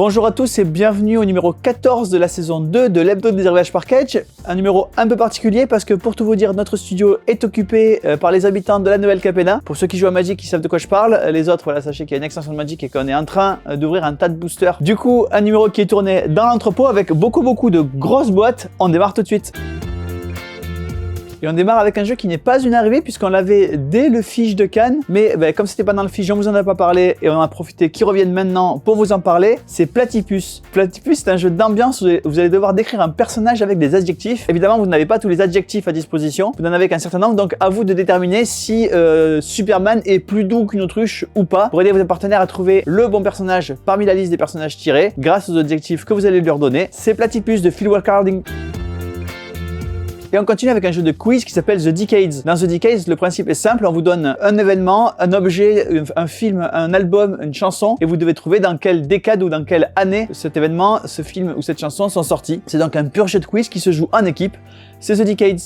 Bonjour à tous et bienvenue au numéro 14 de la saison 2 de l'hebdo des Herbiages par Kedge. Un numéro un peu particulier parce que pour tout vous dire, notre studio est occupé par les habitants de la Nouvelle-Capenna. Pour ceux qui jouent à Magic, qui savent de quoi je parle. Les autres, voilà, sachez qu'il y a une extension de Magic et qu'on est en train d'ouvrir un tas de boosters. Du coup, un numéro qui est tourné dans l'entrepôt avec beaucoup de grosses boîtes. On démarre tout de suite. Et on démarre avec un jeu qui n'est pas une arrivée puisqu'on l'avait dès le fiche de Cannes. Mais comme c'était pas dans le fiche, on vous en a pas parlé et on en a profité qu'ils reviennent maintenant pour vous en parler. C'est Platypus. Platypus, c'est un jeu d'ambiance où vous allez devoir décrire un personnage avec des adjectifs. Évidemment, vous n'avez pas tous les adjectifs à disposition. Vous n'en avez qu'un certain nombre, donc à vous de déterminer si Superman est plus doux qu'une autruche ou pas pour aider vos partenaires à trouver le bon personnage parmi la liste des personnages tirés grâce aux adjectifs que vous allez leur donner. C'est Platypus de Phil Harding. Et on continue avec un jeu de quiz qui s'appelle The Decades. Dans The Decades, le principe est simple, on vous donne un événement, un objet, un film, un album, une chanson, et vous devez trouver dans quelle décade ou dans quelle année cet événement, ce film ou cette chanson sont sortis. C'est donc un pur jeu de quiz qui se joue en équipe, c'est The Decades.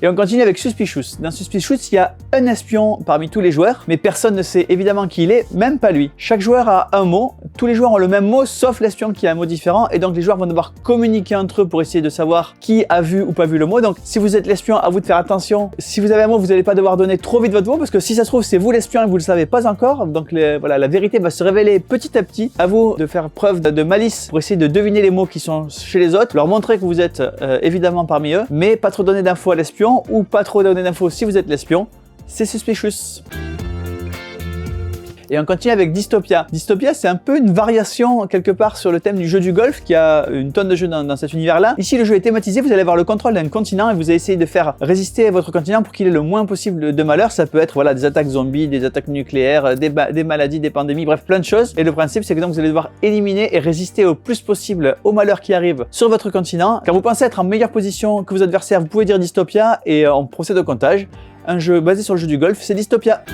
Et on continue avec Suspicious. Dans Suspicious, il y a un espion parmi tous les joueurs, mais personne ne sait évidemment qui il est, même pas lui. Chaque joueur a un mot, tous les joueurs ont le même mot, sauf l'espion qui a un mot différent, et donc les joueurs vont devoir communiquer entre eux pour essayer de savoir qui a vu ou pas vu le mot. Donc si vous êtes l'espion, à vous de faire attention. Si vous avez un mot, vous n'allez pas devoir donner trop vite votre mot, parce que si ça se trouve, c'est vous l'espion et vous le savez pas encore. Donc voilà, la vérité va se révéler petit à petit. À vous de faire preuve de malice pour essayer de deviner les mots qui sont chez les autres, leur montrer que vous êtes évidemment parmi eux, mais pas trop donner d'infos à l'espion, ou pas trop donner d'infos si vous êtes l'espion, c'est Suspicious. Et on continue avec Dystopia. Dystopia, c'est un peu une variation quelque part sur le thème du jeu du golf, qui a une tonne de jeux dans cet univers-là. Ici, le jeu est thématisé, vous allez avoir le contrôle d'un continent et vous allez essayer de faire résister votre continent pour qu'il ait le moins possible de malheur. Ça peut être voilà, des attaques zombies, des attaques nucléaires, des maladies, des pandémies, bref, plein de choses. Et le principe, c'est que donc vous allez devoir éliminer et résister au plus possible aux malheurs qui arrivent sur votre continent. Quand vous pensez être en meilleure position que vos adversaires, vous pouvez dire Dystopia et on procède au comptage. Un jeu basé sur le jeu du golf, c'est Dystopia.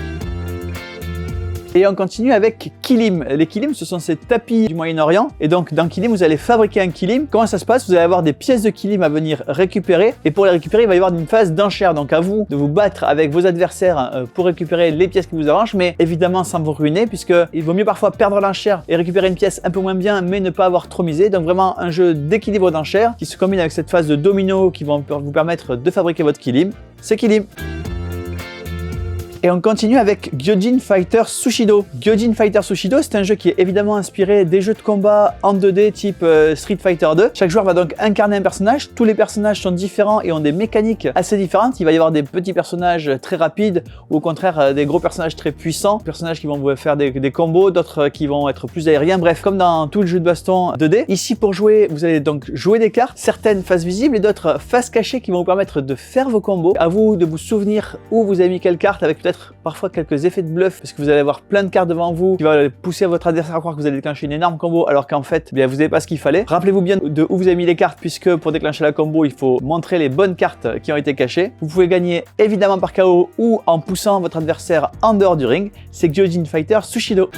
Et on continue avec Kilim. Les Kilim, ce sont ces tapis du Moyen-Orient. Et donc, dans Kilim, vous allez fabriquer un Kilim. Comment ça se passe? Vous allez avoir des pièces de Kilim à venir récupérer. Et pour les récupérer, il va y avoir une phase d'enchère. Donc, à vous de vous battre avec vos adversaires pour récupérer les pièces qui vous arrangent. Mais évidemment, sans vous ruiner, puisqu'il vaut mieux parfois perdre l'enchère et récupérer une pièce un peu moins bien, mais ne pas avoir trop misé. Donc, vraiment, un jeu d'équilibre d'enchère qui se combine avec cette phase de domino qui vont vous permettre de fabriquer votre Kilim. C'est Kilim. Et on continue avec Gyojin Fighter Sushido. Gyojin Fighter Sushido, c'est un jeu qui est évidemment inspiré des jeux de combat en 2D type Street Fighter 2. Chaque joueur va donc incarner un personnage. Tous les personnages sont différents et ont des mécaniques assez différentes. Il va y avoir des petits personnages très rapides ou au contraire des gros personnages très puissants. Des personnages qui vont vous faire des combos, d'autres qui vont être plus aériens. Bref, comme dans tout le jeu de baston 2D. Ici, pour jouer, vous allez donc jouer des cartes, certaines faces visibles et d'autres faces cachées qui vont vous permettre de faire vos combos. À vous de vous souvenir où vous avez mis quelle carte avec peut-être parfois quelques effets de bluff parce que vous allez avoir plein de cartes devant vous qui va pousser votre adversaire à croire que vous allez déclencher une énorme combo alors qu'en fait vous n'avez pas ce qu'il fallait. Rappelez-vous bien de où vous avez mis les cartes puisque pour déclencher la combo il faut montrer les bonnes cartes qui ont été cachées. Vous pouvez gagner évidemment par KO ou en poussant votre adversaire en dehors du ring. C'est Gyojin Fighter Sushido.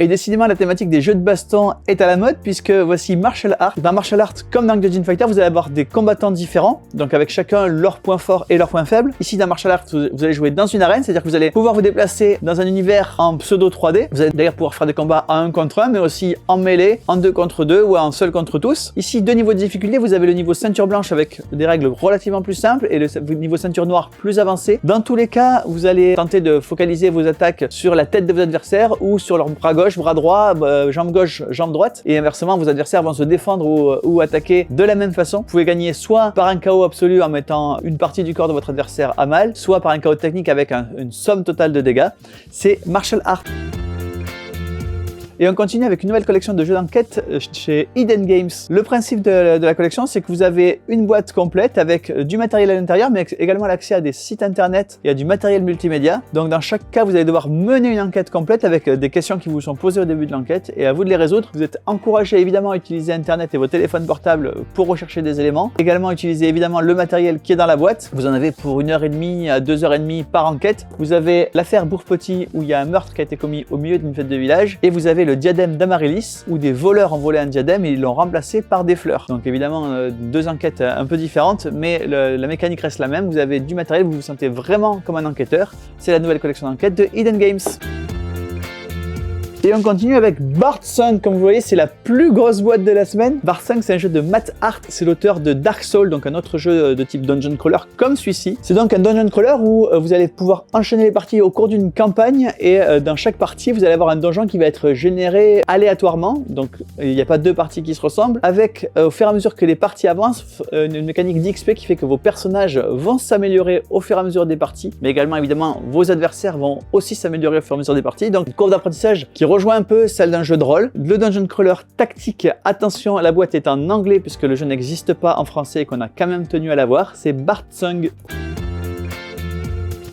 Et décidément, la thématique des jeux de baston est à la mode puisque voici Martial Art. Dans Martial Art, comme dans Gyojin Fighter, vous allez avoir des combattants différents, donc avec chacun leurs points forts et leurs points faibles. Ici, dans Martial Art, vous allez jouer dans une arène, c'est-à-dire que vous allez pouvoir vous déplacer dans un univers en pseudo 3D. Vous allez d'ailleurs pouvoir faire des combats en 1 contre 1, mais aussi en mêlée, en 2 contre 2 ou en seul contre tous. Ici, deux niveaux de difficulté. Vous avez le niveau ceinture blanche avec des règles relativement plus simples et le niveau ceinture noire plus avancé. Dans tous les cas, vous allez tenter de focaliser vos attaques sur la tête de vos adversaires ou sur leur bras gauche, bras droit, jambe gauche, jambe droite, et inversement vos adversaires vont se défendre ou attaquer de la même façon. Vous pouvez gagner soit par un KO absolu en mettant une partie du corps de votre adversaire à mal, soit par un KO technique avec une somme totale de dégâts. C'est Martial Art. Et on continue avec une nouvelle collection de jeux d'enquête chez Eden Games. Le principe de la collection, c'est que vous avez une boîte complète avec du matériel à l'intérieur, mais également l'accès à des sites internet et à du matériel multimédia. Donc dans chaque cas, vous allez devoir mener une enquête complète avec des questions qui vous sont posées au début de l'enquête et à vous de les résoudre. Vous êtes encouragé évidemment à utiliser internet et vos téléphones portables pour rechercher des éléments. Également utiliser évidemment le matériel qui est dans la boîte. Vous en avez pour 1h30 à 2h30 par enquête. Vous avez l'affaire Bourg-Petit où il y a un meurtre qui a été commis au milieu d'une fête de village et vous avez le diadème d'Amaryllis où des voleurs ont volé un diadème et ils l'ont remplacé par des fleurs. Donc évidemment deux enquêtes un peu différentes, mais la mécanique reste la même. Vous avez du matériel, vous vous sentez vraiment comme un enquêteur. C'est la nouvelle collection d'enquête de Eden Games. Et on continue avec Bard Sung. Comme vous voyez, c'est la plus grosse boîte de la semaine. Bard Sung, c'est un jeu de Matt Hart, c'est l'auteur de Dark Souls, donc un autre jeu de type dungeon crawler comme celui-ci. C'est donc un dungeon crawler où vous allez pouvoir enchaîner les parties au cours d'une campagne et dans chaque partie, vous allez avoir un donjon qui va être généré aléatoirement. Donc il n'y a pas deux parties qui se ressemblent. Avec au fur et à mesure que les parties avancent, une mécanique d'XP qui fait que vos personnages vont s'améliorer au fur et à mesure des parties, mais également évidemment vos adversaires vont aussi s'améliorer au fur et à mesure des parties. Donc une courbe d'apprentissage qui rejoint un peu celle d'un jeu de rôle. Le dungeon crawler tactique, attention, la boîte est en anglais puisque le jeu n'existe pas en français et qu'on a quand même tenu à l'avoir, c'est Bard Sung.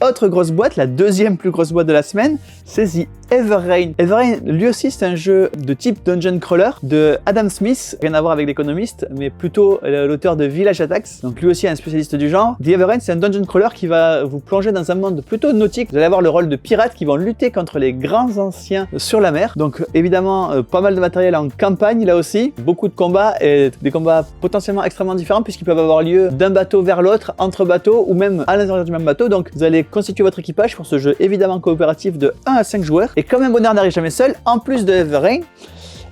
Autre grosse boîte, la deuxième plus grosse boîte de la semaine, c'est The Everrain. Everrain, lui aussi, c'est un jeu de type dungeon crawler de Adam Smith, rien à voir avec l'économiste, mais plutôt l'auteur de Village Attacks, donc lui aussi un spécialiste du genre. The Everrain, c'est un dungeon crawler qui va vous plonger dans un monde plutôt nautique. Vous allez avoir le rôle de pirates qui vont lutter contre les grands anciens sur la mer. Donc évidemment, pas mal de matériel en campagne là aussi, beaucoup de combats et des combats potentiellement extrêmement différents puisqu'ils peuvent avoir lieu d'un bateau vers l'autre, entre bateaux ou même à l'intérieur du même bateau. Donc vous allez constituer votre équipage pour ce jeu évidemment coopératif de 1 à 5 joueurs. Et comme un bonheur n'arrive jamais seul, en plus de Everrain,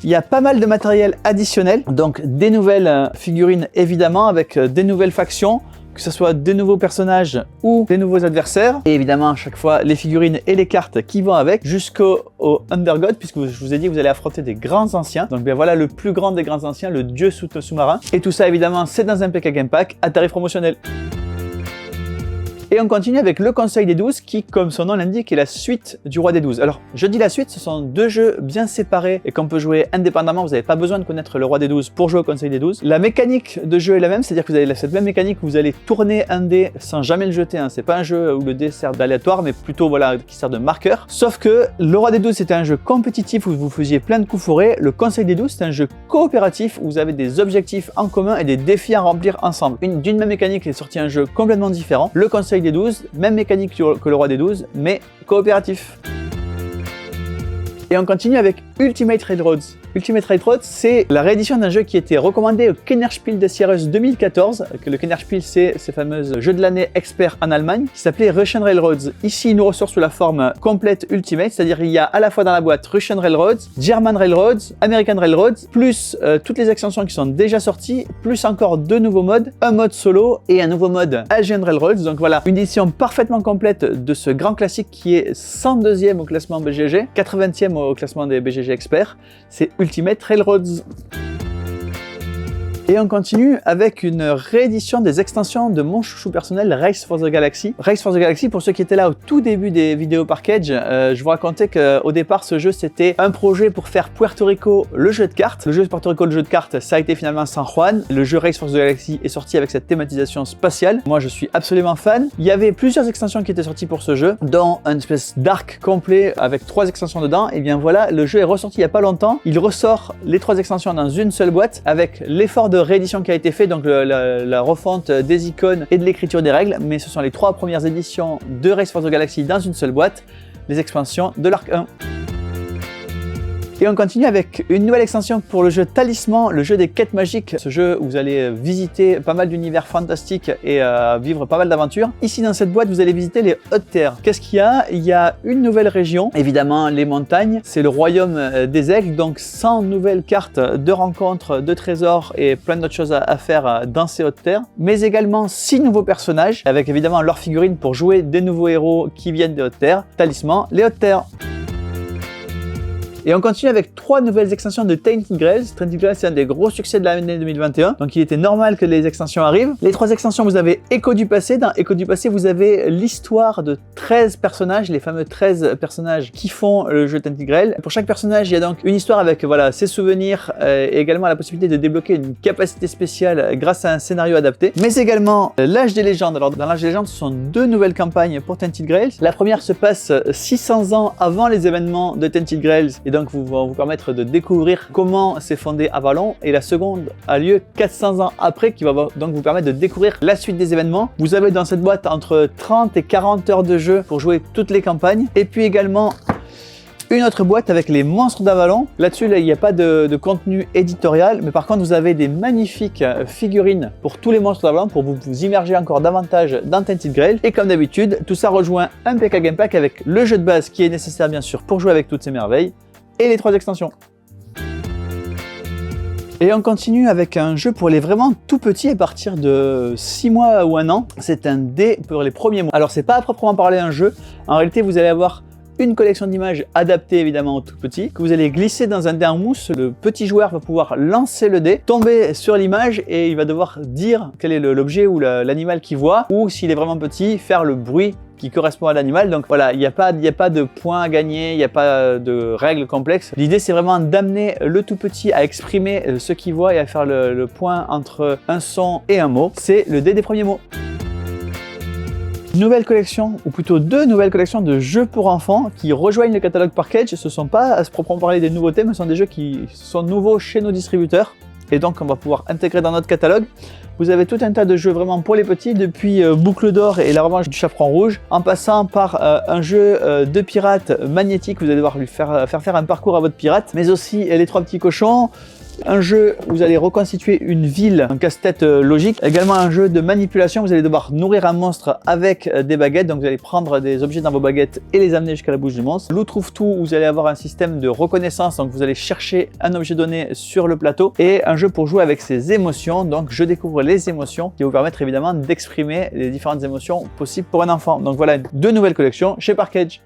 il y a pas mal de matériel additionnel, donc des nouvelles figurines évidemment avec des nouvelles factions, que ce soit des nouveaux personnages ou des nouveaux adversaires. Et évidemment, à chaque fois, les figurines et les cartes qui vont avec, jusqu'au Undergod, puisque je vous ai dit que vous allez affronter des grands anciens. Donc bien voilà le plus grand des grands anciens, le dieu sous-marin. Et tout ça, évidemment, c'est dans un PK Game Pack à tarif promotionnel. Et on continue avec le Conseil des 12 qui, comme son nom l'indique, est la suite du Roi des 12. Alors, je dis la suite, ce sont deux jeux bien séparés et qu'on peut jouer indépendamment. Vous n'avez pas besoin de connaître le Roi des 12 pour jouer au Conseil des 12. La mécanique de jeu est la même, c'est-à-dire que vous avez cette même mécanique où vous allez tourner un dé sans jamais le jeter. C'est pas un jeu où le dé sert d'aléatoire, mais plutôt voilà, qui sert de marqueur. Sauf que le Roi des 12, c'était un jeu compétitif où vous faisiez plein de coups fourrés. Le Conseil des 12, c'est un jeu coopératif où vous avez des objectifs en commun et des défis à remplir ensemble. D'une même mécanique est sorti un jeu complètement différent. Le Conseil des 12, même mécanique que le Roi des 12, mais coopératif. Et on continue avec Ultimate Railroads. Ultimate Railroads, c'est la réédition d'un jeu qui était recommandé au Kennerspiel des Jahres 2014. Le Kennerspiel, c'est ce fameux jeu de l'année expert en Allemagne, qui s'appelait Russian Railroads. Ici, il nous ressort sous la forme complète Ultimate, c'est-à-dire il y a à la fois dans la boîte Russian Railroads, German Railroads, American Railroads, plus toutes les extensions qui sont déjà sorties, plus encore deux nouveaux modes, un mode solo et un nouveau mode Asian Railroads. Donc voilà, une édition parfaitement complète de ce grand classique qui est 102e au classement BGG, 80e au classement des BGG experts. C'est Ultimate Railroads. Et on continue avec une réédition des extensions de mon chouchou personnel Race for the Galaxy. Race for the Galaxy, pour ceux qui étaient là au tout début des vidéos package, je vous racontais qu'au départ ce jeu c'était un projet pour faire Puerto Rico le jeu de cartes. Le jeu de Puerto Rico le jeu de cartes, ça a été finalement San Juan. Le jeu Race for the Galaxy est sorti avec cette thématisation spatiale. Moi je suis absolument fan. Il y avait plusieurs extensions qui étaient sorties pour ce jeu, dont un espèce d'arc complet avec 3 extensions dedans. Et bien voilà, le jeu est ressorti il n'y a pas longtemps. Il ressort les 3 extensions dans une seule boîte avec l'effort de réédition qui a été fait, donc la refonte des icônes et de l'écriture des règles, mais ce sont les 3 premières éditions de Race for the Galaxy dans une seule boîte, les expansions de l'Arc 1. Et on continue avec une nouvelle extension pour le jeu Talisman, le jeu des quêtes magiques. Ce jeu où vous allez visiter pas mal d'univers fantastiques et vivre pas mal d'aventures. Ici dans cette boîte, vous allez visiter les Hautes Terres. Qu'est-ce qu'il y a? Il y a une nouvelle région, évidemment les montagnes. C'est le royaume des aigles, donc 100 nouvelles cartes de rencontres, de trésors et plein d'autres choses à faire dans ces Hautes Terres. Mais également 6 nouveaux personnages, avec évidemment leurs figurines pour jouer des nouveaux héros qui viennent des Hautes Terres. Talisman, les Hautes Terres. Et on continue avec 3 nouvelles extensions de Tainted Grails. Tainted Grails, c'est un des gros succès de l'année 2021. Donc il était normal que les extensions arrivent. Les 3 extensions, vous avez Écho du passé. Dans Écho du passé, vous avez l'histoire de 13 personnages, les fameux 13 personnages qui font le jeu Tainted Grails. Pour chaque personnage, il y a donc une histoire avec voilà, ses souvenirs et également la possibilité de débloquer une capacité spéciale grâce à un scénario adapté. Mais également l'âge des légendes. Alors dans l'âge des légendes, ce sont 2 nouvelles campagnes pour Tainted Grails. La première se passe 600 ans avant les événements de Tainted Grails. Et donc va vous permettre de découvrir comment s'est fondé Avalon, et la seconde a lieu 400 ans après, qui va donc vous permettre de découvrir la suite des événements. Vous avez dans cette boîte entre 30 et 40 heures de jeu pour jouer toutes les campagnes, et puis également une autre boîte avec les monstres d'Avalon. Là-dessus, il n'y a pas de contenu éditorial, mais par contre, vous avez des magnifiques figurines pour tous les monstres d'Avalon pour vous immerger encore davantage dans Tainted Grail. Et comme d'habitude, tout ça rejoint un PK Game Pack avec le jeu de base qui est nécessaire bien sûr pour jouer avec toutes ces merveilles, et les 3 extensions. Et on continue avec un jeu pour les vraiment tout petits à partir de 6 mois ou 1 an. C'est un dé pour les premiers mois. Alors c'est pas à proprement parler un jeu. En réalité, vous allez avoir une collection d'images adaptée évidemment aux tout petits, que vous allez glisser dans un dé en mousse. Le petit joueur va pouvoir lancer le dé, tomber sur l'image et il va devoir dire quel est l'objet ou l'animal qu'il voit, ou s'il est vraiment petit, faire le bruit qui correspond à l'animal. Donc voilà, il n'y a pas de points à gagner, il n'y a pas de règles complexes. L'idée c'est vraiment d'amener le tout petit à exprimer ce qu'il voit et à faire le point entre un son et un mot. C'est le dé des premiers mots. Nouvelle collection, ou plutôt 2 nouvelles collections de jeux pour enfants qui rejoignent le catalogue Park-Edge. Ce ne sont pas à se proprement parler des nouveautés, mais ce sont des jeux qui sont nouveaux chez nos distributeurs et donc on va pouvoir intégrer dans notre catalogue. Vous avez tout un tas de jeux vraiment pour les petits, depuis Boucle d'Or et la revanche du chaperon rouge, en passant par un jeu de pirate magnétique. Vous allez devoir lui faire un parcours à votre pirate, mais aussi les 3 petits cochons. Un jeu où vous allez reconstituer une ville, un casse-tête logique. Également un jeu de manipulation, vous allez devoir nourrir un monstre avec des baguettes. Donc vous allez prendre des objets dans vos baguettes et les amener jusqu'à la bouche du monstre. Loup trouve tout, vous allez avoir un système de reconnaissance. Donc vous allez chercher un objet donné sur le plateau. Et un jeu pour jouer avec ses émotions. Donc je découvre les émotions qui vont vous permettre évidemment d'exprimer les différentes émotions possibles pour un enfant. Donc voilà 2 nouvelles collections chez Park-Edge.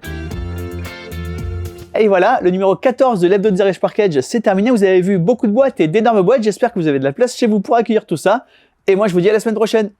Et voilà, le numéro 14 de l'Hebdo des Park-Edge, c'est terminé. Vous avez vu beaucoup de boîtes et d'énormes boîtes. J'espère que vous avez de la place chez vous pour accueillir tout ça. Et moi, je vous dis à la semaine prochaine.